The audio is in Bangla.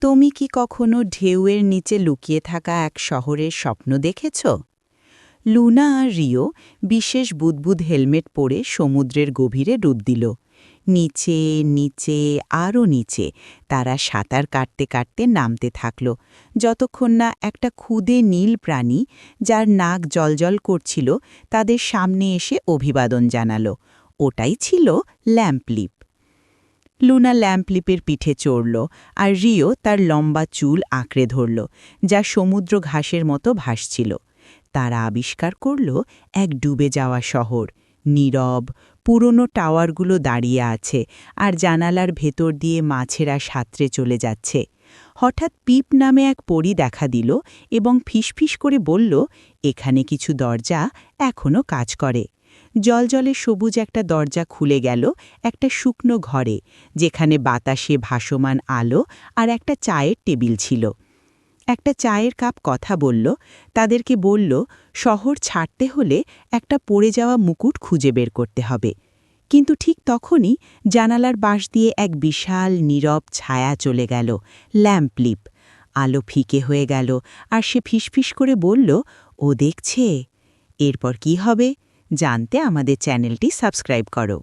তুমি কি কখনো ঢেউয়ের নিচে লুকিয়ে থাকা এক শহরের স্বপ্ন দেখেছ? লুনা আর রিও বিশেষ বুদবুদ হেলমেট পরে সমুদ্রের গভীরে ডুব দিল। নিচে নিচে আরও নিচে তারা সাঁতার কাটতে কাটতে নামতে থাকল, যতক্ষণ না একটা ক্ষুদে নীল প্রাণী, যার নাক জলজল করছিল, তাদের সামনে এসে অভিবাদন জানাল। ওটাই ছিল ল্যাম্পলিপ। লুনা ল্যাম্পলিপের পিঠে চড়ল, আর রিও তার লম্বা চুল আঁকড়ে ধরল, যা সমুদ্র ঘাসের মতো ভাসছিল। তারা আবিষ্কার করল এক ডুবে যাওয়া শহর, নীরব, পুরনো টাওয়ারগুলো দাঁড়িয়ে আছে, আর জানালার ভেতর দিয়ে মাছেরা সাঁতরে চলে যাচ্ছে। হঠাৎ পিপ নামে এক পরী দেখা দিল এবং ফিসফিস করে বলল, এখানে কিছু দরজা এখনও কাজ করে। জলজলে সবুজ একটা দরজা খুলে গেল একটা শুকনো ঘরে, যেখানে বাতাসে ভাসমান আলো আর একটা চায়ের টেবিল ছিল। একটা চায়ের কাপ কথা বলল, তাদেরকে বলল শহর ছাড়তে হলে একটা পড়ে যাওয়া মুকুট খুঁজে বের করতে হবে। কিন্তু ঠিক তখনই জানালার পাশ দিয়ে এক বিশাল নীরব ছায়া চলে গেল, ল্যাম্পলিপ। আলো ফিকে হয়ে গেল, আর সে ফিসফিস করে বলল, ও দেখছে। এরপর কি হবে জানতে আমাদের চ্যানেলটি সাবস্ক্রাইব করো।